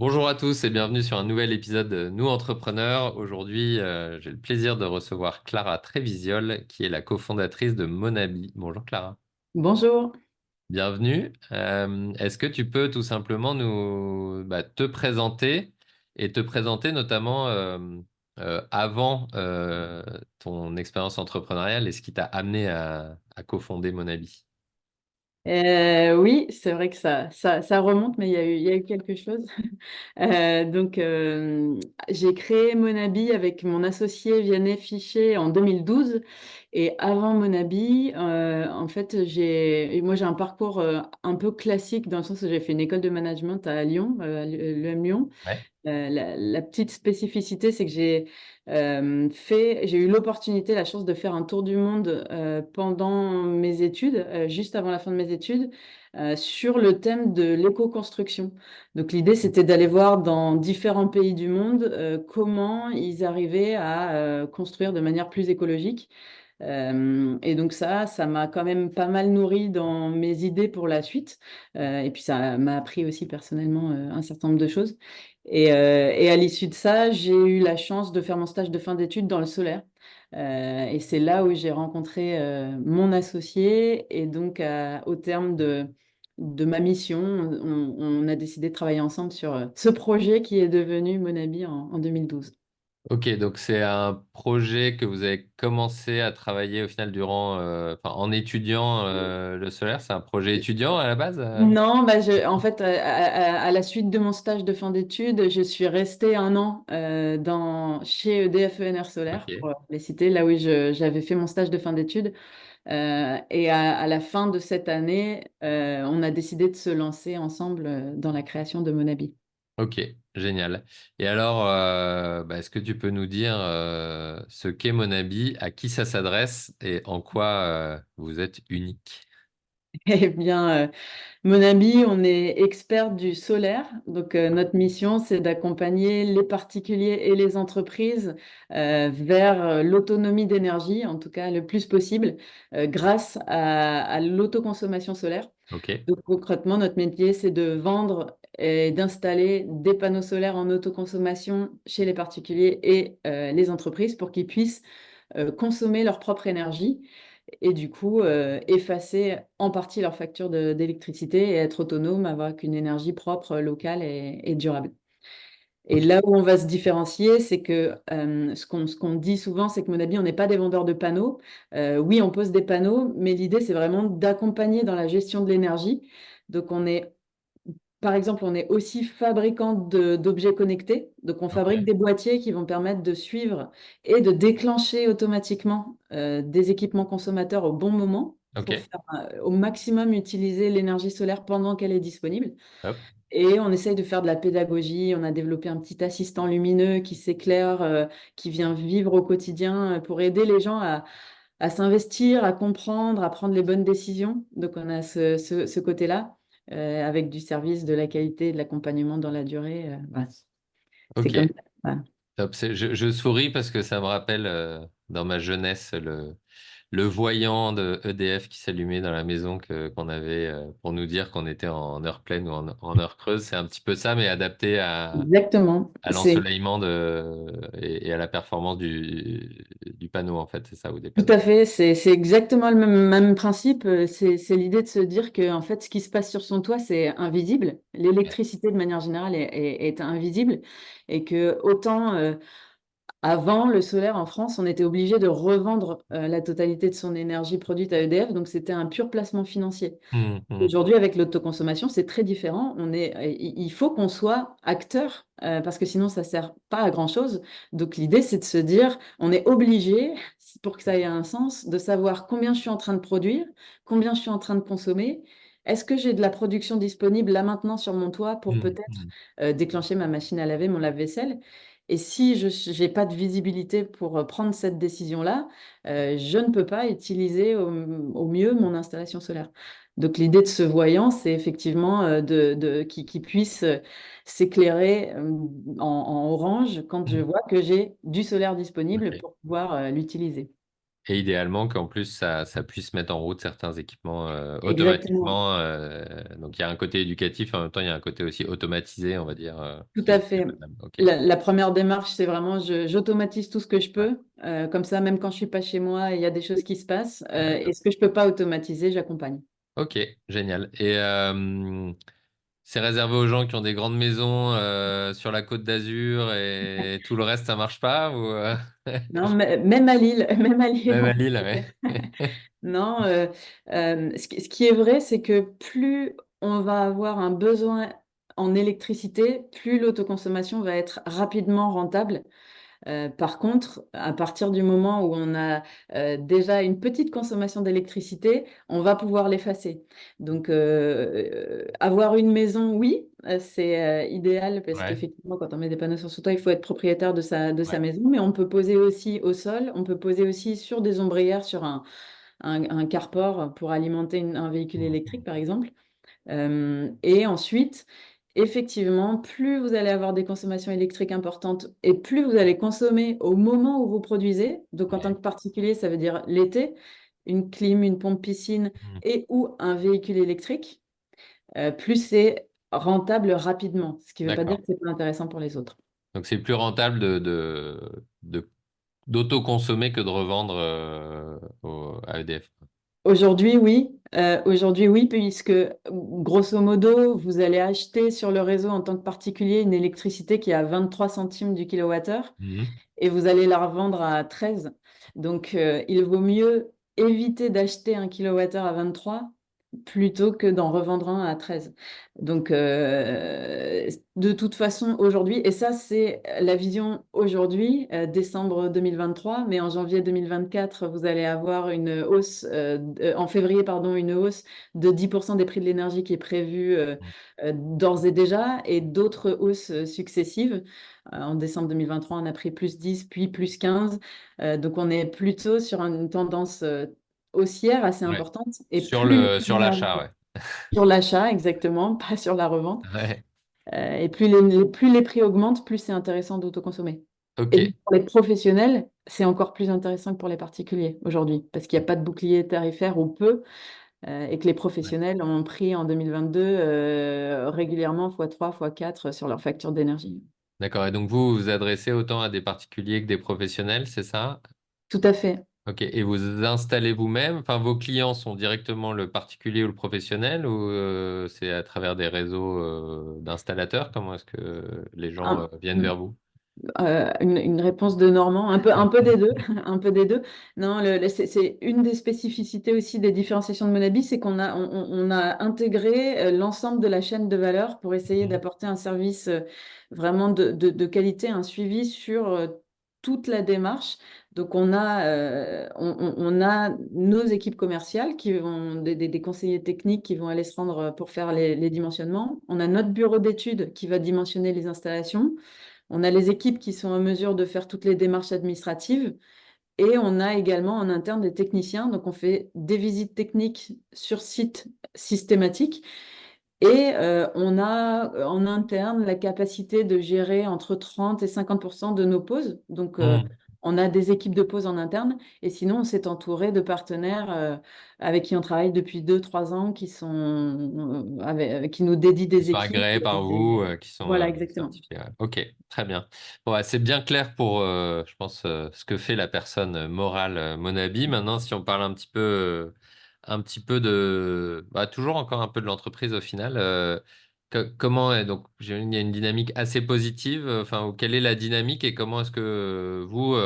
Bonjour à tous et bienvenue sur un nouvel épisode de Nous Entrepreneurs. Aujourd'hui, j'ai le plaisir de recevoir Clara Trévisiol, qui est la cofondatrice de Monabi. Bonjour Clara. Bonjour. Bienvenue. Est-ce que tu peux tout simplement te présenter et te présenter notamment avant ton expérience entrepreneuriale et ce qui t'a amené à cofonder Monabi? Oui, c'est vrai que ça remonte, mais il y a eu quelque chose. Donc, j'ai créé Monabi avec mon associé Vianney Fichet en 2012. Et avant Monabi, en fait, moi, j'ai un parcours un peu classique dans le sens où j'ai fait une école de management à Lyon, à l'EM Lyon. Ouais. La petite spécificité, c'est que j'ai eu l'opportunité, la chance de faire un tour du monde pendant mes études, juste avant la fin de mes études, sur le thème de l'éco-construction. Donc l'idée, c'était d'aller voir dans différents pays du monde comment ils arrivaient à construire de manière plus écologique. Et donc ça m'a quand même pas mal nourri dans mes idées pour la suite. Et puis ça m'a appris aussi personnellement un certain nombre de choses. Et à l'issue de ça, j'ai eu la chance de faire mon stage de fin d'études dans le solaire. Et c'est là où j'ai rencontré mon associé. Et donc, au terme de ma mission, on a décidé de travailler ensemble sur ce projet qui est devenu Monabi en 2012. Ok, donc c'est un projet que vous avez commencé à travailler au final en étudiant le solaire. C'est un projet étudiant à la base? Non, bah en fait, à la suite de mon stage de fin d'études, je suis restée un an chez EDF ENR Solaire, Ok. pour les citer, là où j'avais fait mon stage de fin d'études. Et à la fin de cette année, on a décidé de se lancer ensemble dans la création de Monabi. Ok, génial. Et alors, est-ce que tu peux nous dire ce qu'est Monabi, à qui ça s'adresse et en quoi vous êtes unique? Eh bien, Monabi, on est expert du solaire. Donc, notre mission, c'est d'accompagner les particuliers et les entreprises vers l'autonomie d'énergie, en tout cas le plus possible, grâce à l'autoconsommation solaire. Ok, Donc, concrètement, notre métier, c'est de vendre et d'installer des panneaux solaires en autoconsommation chez les particuliers et les entreprises pour qu'ils puissent consommer leur propre énergie et du coup effacer en partie leur facture d'électricité et être autonome avec une énergie propre, locale et durable. Et ok. là où on va se différencier, c'est que ce qu'on dit souvent, c'est que Monabi, on n'est pas des vendeurs de panneaux. Oui, on pose des panneaux, mais l'idée, c'est vraiment d'accompagner dans la gestion de l'énergie. Donc, par exemple, on est aussi fabricant d'objets connectés. Donc, on fabrique Ok, des boîtiers qui vont permettre de suivre et de déclencher automatiquement des équipements consommateurs au bon moment ok, pour faire au maximum utiliser l'énergie solaire pendant qu'elle est disponible. hop, Et on essaye de faire de la pédagogie. On a développé un petit assistant lumineux qui s'éclaire, qui vient vivre au quotidien pour aider les gens à s'investir, à comprendre, à prendre les bonnes décisions. Donc, on a ce côté-là, avec du service, de la qualité, de l'accompagnement dans la durée. Voilà. C'est ok. comme ça. Voilà. Top. Je souris parce que ça me rappelle dans ma jeunesse le voyant de EDF qui s'allumait dans la maison qu'on avait pour nous dire qu'on était en heure pleine ou en heure creuse. C'est un petit peu ça, mais adapté Exactement. à l'ensoleillement et à la performance du panneau, en fait. C'est ça, ou des Tout panneaux. à fait. C'est exactement le même principe. C'est l'idée de se dire que en fait, ce qui se passe sur son toit, c'est invisible. Ouais. L'électricité, de manière générale, est invisible. Et que autant avant, le solaire en France, on était obligé de revendre la totalité de son énergie produite à EDF, donc c'était un pur placement financier. Hum, hum, Aujourd'hui, avec l'autoconsommation, c'est très différent. Il faut qu'on soit acteur parce que sinon, ça ne sert pas à grand-chose. Donc, l'idée, c'est de se dire, on est obligé, pour que ça ait un sens, de savoir combien je suis en train de produire, combien je suis en train de consommer. Est-ce que j'ai de la production disponible là maintenant sur mon toit pour hum, peut-être hum. déclencher ma machine à laver, mon lave-vaisselle? Et si je n'ai pas de visibilité pour prendre cette décision-là, je ne peux pas utiliser au mieux mon installation solaire. Donc l'idée de ce voyant, c'est effectivement qu'il puisse s'éclairer en orange quand je vois que j'ai du solaire disponible Ok. pour pouvoir l'utiliser. Et idéalement qu'en plus, ça puisse mettre en route certains équipements Exactement. automatiquement. Donc, il y a un côté éducatif, en même temps, il y a un côté aussi automatisé, on va dire, Tout à qui est fait. faisable. OK. La première démarche, c'est vraiment j'automatise tout ce que je Ouais. peux. Comme ça, même quand je suis pas chez moi, il y a des choses qui se passent. Et D'accord. ce que je peux pas automatiser, j'accompagne. OK, génial. Et c'est réservé aux gens qui ont des grandes maisons sur la Côte d'Azur et tout le reste, ça marche pas ou Non, mais même à Lille, même à Lille, même on à peut Lille, le faire. ouais. Non, ce qui est vrai, c'est que plus on va avoir un besoin en électricité, plus l'autoconsommation va être rapidement rentable. Par contre, à partir du moment où on a déjà une petite consommation d'électricité, on va pouvoir l'effacer. Donc, avoir une maison, oui, c'est idéal parce Ouais, qu'effectivement, quand on met des panneaux sur son toit, il faut être propriétaire de sa ouais. maison, mais on peut poser aussi au sol, on peut poser aussi sur des ombrières, sur un carport pour alimenter un véhicule électrique, Mhm. par exemple. Et ensuite, effectivement, plus vous allez avoir des consommations électriques importantes et plus vous allez consommer au moment où vous produisez. Donc, en tant Ouais. que particulier, ça veut dire l'été, une clim, une pompe piscine Mhm. et ou un véhicule électrique, plus c'est rentable rapidement. Ce qui ne veut pas dire D'accord. que c'est pas intéressant pour les autres. Donc c'est plus rentable d'auto-consommer que de revendre à EDF. Aujourd'hui, oui, puisque grosso modo, vous allez acheter sur le réseau en tant que particulier une électricité qui est à 23 centimes du kilowattheure Mhm. et vous allez la revendre à 13. Donc, il vaut mieux éviter d'acheter un kilowattheure à 23 plutôt que d'en revendre un à 13. Donc, de toute façon, aujourd'hui, et ça, c'est la vision aujourd'hui, décembre 2023, mais en janvier 2024, vous allez avoir une hausse, en février, pardon, une hausse de 10% des prix de l'énergie qui est prévue d'ores et déjà, et d'autres hausses successives. En décembre 2023, on a pris plus 10, puis plus 15. Donc, on est plutôt sur une tendance haussière assez Ouais. importante. Et plus Sur l'énergie l'achat, ouais. sur l'achat, exactement, pas sur la revente. Ouais. Et plus les prix augmentent, plus c'est intéressant d'autoconsommer. Ok. Et donc, pour les professionnels, c'est encore plus intéressant que pour les particuliers aujourd'hui, parce qu'il n'y a pas de bouclier tarifaire ou peu, et que les Ouais. professionnels ont pris en 2022 régulièrement x3, x4 sur leur facture d'énergie. D'accord. Et donc vous vous adressez autant à des particuliers que des professionnels, c'est ça? Tout à fait. Ok. Et vous installez vous-même? Enfin, vos clients sont directement le particulier ou le professionnel ou c'est à travers des réseaux d'installateurs? Comment est-ce que les gens Un- viennent vers vous? une réponse de Normand, un peu des deux, un peu des deux. Non, c'est une des spécificités aussi des différenciations de Monabi, c'est on a intégré l'ensemble de la chaîne de valeur pour essayer Mhm. d'apporter un service vraiment de qualité, un suivi sur toute la démarche. Donc on a nos équipes commerciales qui vont des conseillers techniques qui vont aller se rendre pour faire les dimensionnements. On a notre bureau d'études qui va dimensionner les installations. On a les équipes qui sont en mesure de faire toutes les démarches administratives et on a également en interne des techniciens. Donc, on fait des visites techniques sur site systématiques et on a en interne la capacité de gérer entre 30 et 50% de nos pauses. Donc, Mhm. on a des équipes de pause en interne et sinon, on s'est entouré de partenaires avec qui on travaille depuis 2, 3 ans qui nous dédient Qui des sont équipes. agréés par vous, qui sont Voilà, exactement. certifiés. Ouais. Ok, très bien. Bon, ouais, c'est bien clair pour, je pense, ce que fait la personne morale Monabi. Maintenant, si on parle un petit peu de, bah, toujours encore un peu de l'entreprise au final. Comment est donc, il y a une dynamique assez positive. Enfin, ou quelle est la dynamique et comment est-ce que vous,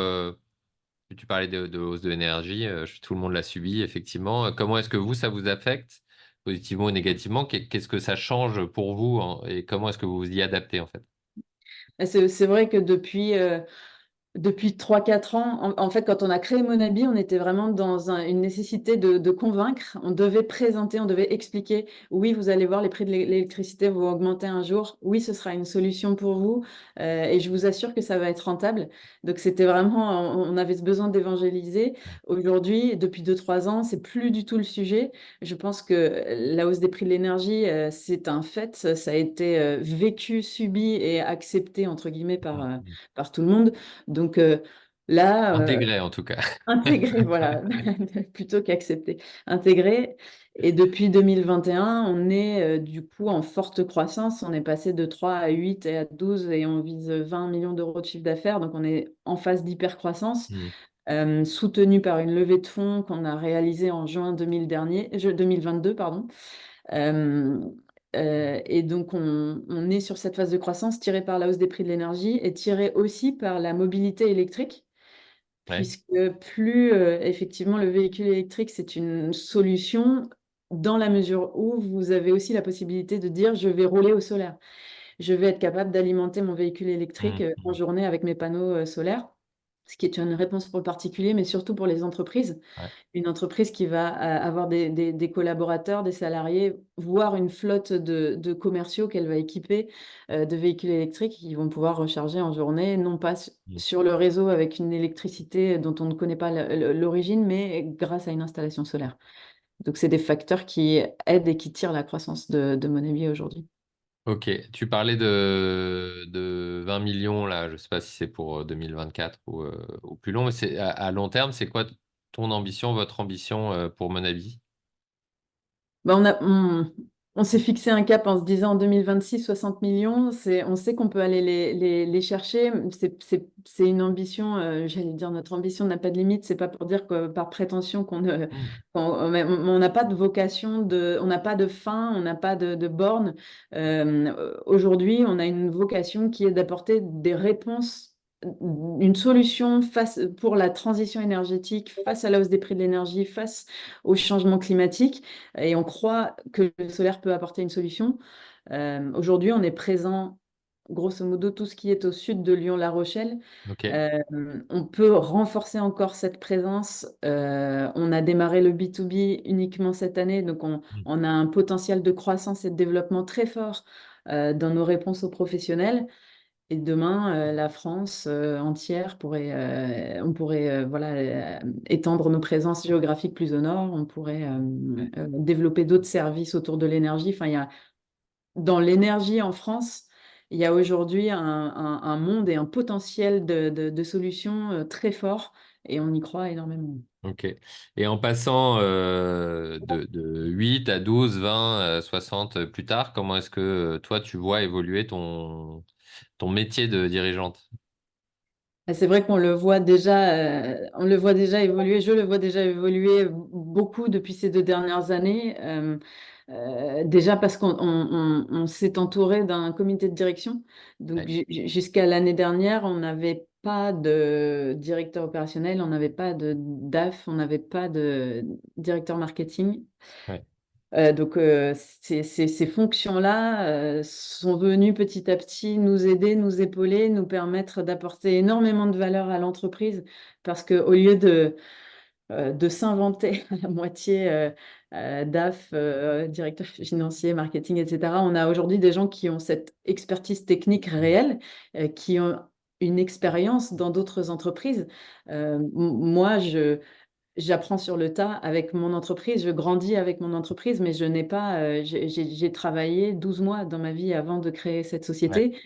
tu parlais de hausse de l'énergie, tout le monde l'a subi, effectivement. Comment est-ce que vous, ça vous affecte, positivement ou négativement? Qu'est-ce que ça change pour vous et comment est-ce que vous vous y adaptez, en fait? C'est vrai que depuis 3, 4 ans, en fait, quand on a créé Monabi, on était vraiment dans une nécessité de convaincre. On devait présenter, on devait expliquer, oui, vous allez voir, les prix de l'électricité vont augmenter un jour. Oui, ce sera une solution pour vous. Et je vous assure que ça va être rentable. Donc, c'était vraiment, on avait ce besoin d'évangéliser. Aujourd'hui, depuis 2, 3 ans, c'est plus du tout le sujet. Je pense que la hausse des prix de l'énergie, c'est un fait. Ça a été vécu, subi et accepté, entre guillemets, par tout le monde. Donc, Là, Intégré en tout cas. intégrer, voilà, plutôt qu'accepter. Intégrer. Et depuis 2021, on est du coup en forte croissance. On est passé de 3 à 8 et à 12 et on vise 20 millions d'euros de chiffre d'affaires. Donc on est en phase d'hypercroissance, Hmm. soutenu par une levée de fonds qu'on a réalisée en juin 2022, pardon. Euh, et donc on est sur cette phase de croissance tirée par la hausse des prix de l'énergie et tirée aussi par la mobilité électrique Ouais. puisque plus effectivement le véhicule électrique, c'est une solution dans la mesure où vous avez aussi la possibilité de dire je vais rouler au solaire. Je vais être capable d'alimenter mon véhicule électrique Hmm. en Hmm. journée avec mes panneaux solaires, ce qui est une réponse pour le particulier, mais surtout pour les entreprises. Ouais. Une entreprise qui va avoir des collaborateurs, des salariés, voire une flotte de commerciaux qu'elle va équiper de véhicules électriques qui vont pouvoir recharger en journée, non pas Hmm. sur le réseau avec une électricité dont on ne connaît pas l'origine, mais grâce à une installation solaire. Donc, c'est des facteurs qui aident et qui tirent la croissance de Monabi aujourd'hui. Ok, tu parlais de 20 millions là, je ne sais pas si c'est pour 2024 ou plus long, mais c'est à long terme, c'est quoi ton ambition, votre ambition pour Monabi? Bah, on s'est fixé un cap en se disant en 2026, 60 millions. On sait qu'on peut aller les chercher. C'est une ambition, j'allais dire, notre ambition n'a pas de limite. C'est pas pour dire que par prétention Hmm. on n'a pas de vocation, on n'a pas de fin, on n'a pas de borne. Aujourd'hui, on a une vocation qui est d'apporter des réponses, une solution pour la transition énergétique, face à la hausse des prix de l'énergie, face au changement climatique. Et on croit que le solaire peut apporter une solution. Aujourd'hui, on est présent, grosso modo, tout ce qui est au sud de Lyon-La Rochelle. Ok. Euh, on peut renforcer encore cette présence. On a démarré le B2B uniquement cette année, donc Hmm. on a un potentiel de croissance et de développement très fort dans nos réponses aux professionnels. Et demain, la France entière on pourrait voilà, étendre nos présences géographiques plus au nord, on pourrait Ouais. développer d'autres services autour de l'énergie. Enfin, dans l'énergie en France, il y a aujourd'hui un monde et un potentiel de solutions très fort et on y croit énormément. Ok. Et en passant de 8 à 12, 20, 60 plus tard, comment est-ce que toi tu vois évoluer ton métier de dirigeante? Et c'est vrai on le voit déjà évoluer, je le vois déjà évoluer beaucoup depuis ces 2 dernières années. Déjà parce qu'on s'est entouré d'un comité de direction. Donc Ouais. jusqu'à l'année dernière, on n'avait pas de directeur opérationnel, on n'avait pas de DAF, on n'avait pas de directeur marketing. Ouais. Ces fonctions-là sont venues petit à petit nous aider, nous épauler, nous permettre d'apporter énormément de valeur à l'entreprise parce qu'au lieu de s'inventer à la moitié DAF, directeur financier, marketing, etc., on a aujourd'hui des gens qui ont cette expertise technique réelle, qui ont une expérience dans d'autres entreprises. Moi, j'apprends sur le tas avec mon entreprise, je grandis avec mon entreprise, mais je n'ai pas, j'ai travaillé 12 mois dans ma vie avant de créer cette Ouais. société.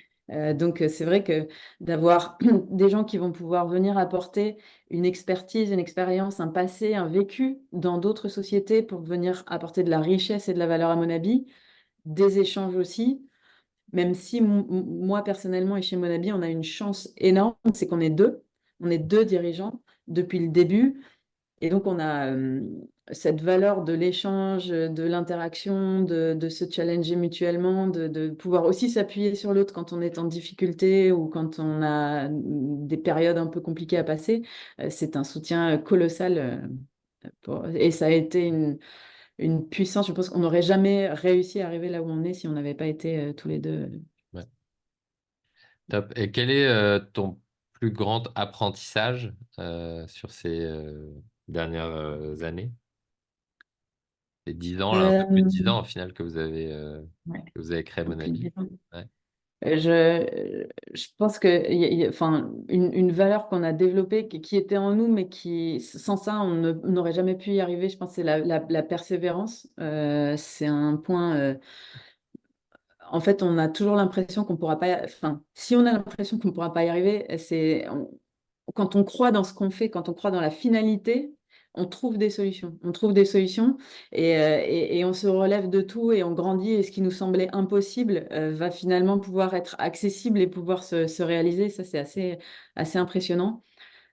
Donc, c'est vrai que d'avoir des gens qui vont pouvoir venir apporter une expertise, une expérience, un passé, un vécu dans d'autres sociétés pour venir apporter de la richesse et de la valeur à Monabi, des échanges aussi, même si moi personnellement et chez Monabi, on a une chance énorme, c'est qu'on est deux. On est deux dirigeants depuis le début. Et donc, on a cette valeur de l'échange, de l'interaction, de se challenger mutuellement, de pouvoir aussi s'appuyer sur l'autre quand on est en difficulté ou quand on a des périodes un peu compliquées à passer. C'est un soutien colossal. Et ça a été une puissance. Je pense qu'on n'aurait jamais réussi à arriver là où on est si on n'avait pas été tous les deux. Ouais. Top. Et quel est ton plus grand apprentissage sur ces dernières années? C'est 10 ans, là, un peu plus de Euh, 10 ans au final ouais, que vous avez créé depuis Monabi. 10 ans. Ouais. Je pense que enfin, une valeur qu'on a développée qui était en nous, mais qui, sans ça, on n'aurait jamais pu y arriver. Je pense que c'est la persévérance. C'est un point. En fait, on a toujours l'impression qu'on pourra pas. Enfin, si on a l'impression qu'on ne pourra pas y arriver, quand on croit dans ce qu'on fait, quand on croit dans la finalité, on trouve des solutions. On trouve des solutions et on se relève de tout et on grandit. Et ce qui nous semblait impossible va finalement pouvoir être accessible et pouvoir se réaliser. Ça, c'est assez impressionnant.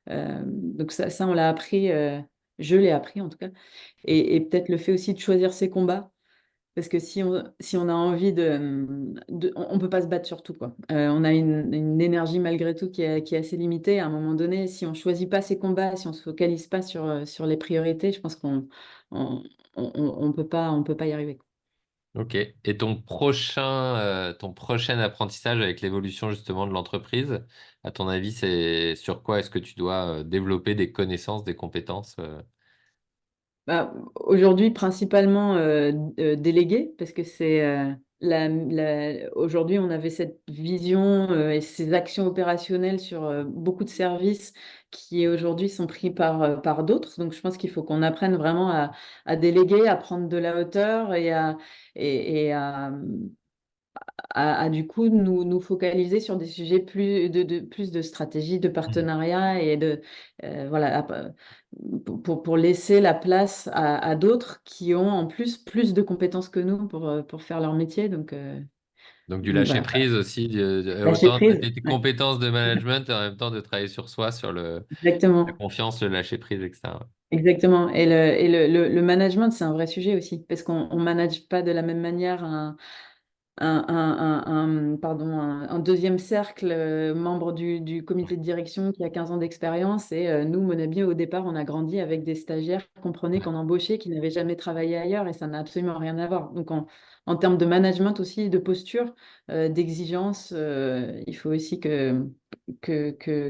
Donc ça, on l'a appris, je l'ai appris en tout cas. Et peut-être le fait aussi de choisir ses combats. Parce que si on a envie on peut pas se battre sur tout, quoi. On a une énergie malgré tout qui est assez limitée. À un moment donné, si on choisit pas ses combats, si on se focalise pas sur les priorités, je pense on, on peut pas y arriver. Ok. Et ton prochain apprentissage avec l'évolution justement de l'entreprise, à ton avis, c'est sur quoi est-ce que tu dois développer des connaissances, des compétences? Bah, aujourd'hui, principalement délégué, parce que c'est aujourd'hui, on avait cette vision et ces actions opérationnelles sur beaucoup de services qui aujourd'hui sont pris par d'autres. Donc, je pense qu'il faut qu'on apprenne vraiment à déléguer, à prendre de la hauteur et à, du coup nous focaliser sur des sujets plus de stratégie, de Mhm. partenariat et voilà, pour laisser la place à d'autres qui ont en plus de compétences que nous pour faire leur métier. Donc du Donc lâcher voilà, prise aussi, lâcher autant prise. des Ouais, compétences de management et en même temps de travailler sur soi, sur la exactement. confiance, le lâcher prise, etc. Exactement. Le management, c'est un vrai sujet aussi, parce qu'on ne manage pas de la même manière pardon, un deuxième cercle, membre du comité de direction qui a 15 ans d'expérience. Et nous, Monabi, au départ, on a grandi avec des stagiaires qu'on embauchait, qui n'avaient jamais travaillé ailleurs, et ça n'a absolument rien à voir. Donc, en termes de management aussi, de posture, d'exigence, il faut aussi que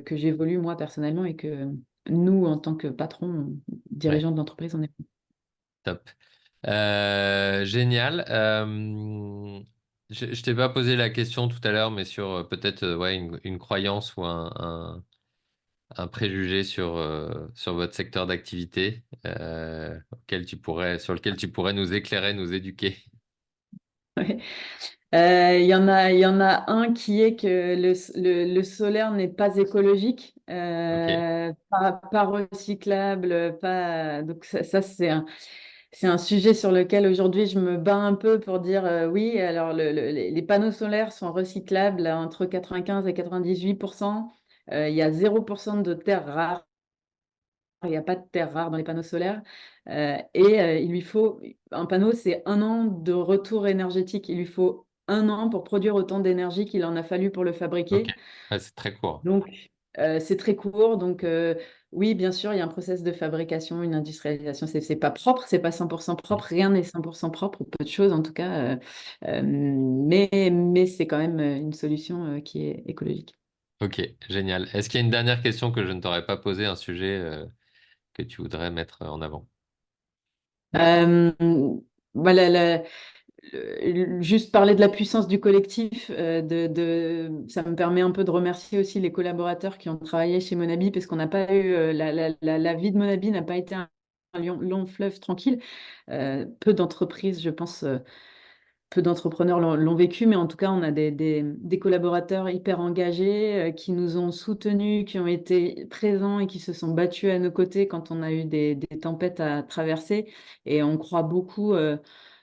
j'évolue moi personnellement et que nous, en tant que patron, Ouais, dirigeants de l'entreprise, on est. top. Génial. Je t'ai pas posé la question tout à l'heure, mais sur peut-être ouais, une croyance ou un préjugé sur votre secteur d'activité sur lequel tu pourrais nous éclairer, nous éduquer. Il y en a un qui est que le solaire n'est pas écologique, Ok, pas recyclable, pas. Donc ça, c'est un sujet sur lequel aujourd'hui je me bats un peu pour dire oui. Alors les panneaux solaires sont recyclables à entre 95 et 98%. Il y a 0% de terres rares. Il n'y a pas de terres rares dans les panneaux solaires. Il lui faut, un panneau, c'est 1 an de retour énergétique. Il lui faut 1 an pour produire autant d'énergie qu'il en a fallu pour le ok. fabriquer. Ouais, c'est très court. Donc, c'est très court. Donc, oui, bien sûr, il y a un process de fabrication, une industrialisation. C'est pas propre, c'est pas 100% propre. Rien n'est 100% propre, ou peu de choses en tout cas. Mais c'est quand même une solution qui est écologique. Ok, génial. Est-ce qu'il y a une dernière question que je ne t'aurais pas posée, un sujet que tu voudrais mettre en avant? Euh, voilà, juste parler de la puissance du collectif, ça me permet un peu de remercier aussi les collaborateurs qui ont travaillé chez Monabi, parce qu'on n'a pas eu, la vie de Monabi n'a pas été un long fleuve tranquille. Peu d'entreprises, je pense, peu d'entrepreneurs l'ont vécu, mais en tout cas, on a des collaborateurs hyper engagés qui nous ont soutenus, qui ont été présents et qui se sont battus à nos côtés quand on a eu des tempêtes à traverser. Et on croit beaucoup.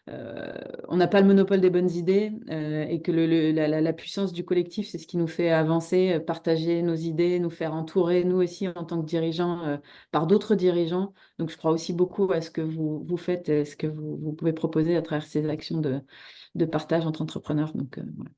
On n'a pas le monopole des bonnes idées et que la puissance du collectif, c'est ce qui nous fait avancer, partager nos idées, nous faire entourer, nous aussi, en tant que dirigeants, par d'autres dirigeants. Donc, je crois aussi beaucoup à ce que vous faites, ce que vous pouvez proposer à travers ces actions de partage entre entrepreneurs. Donc, voilà.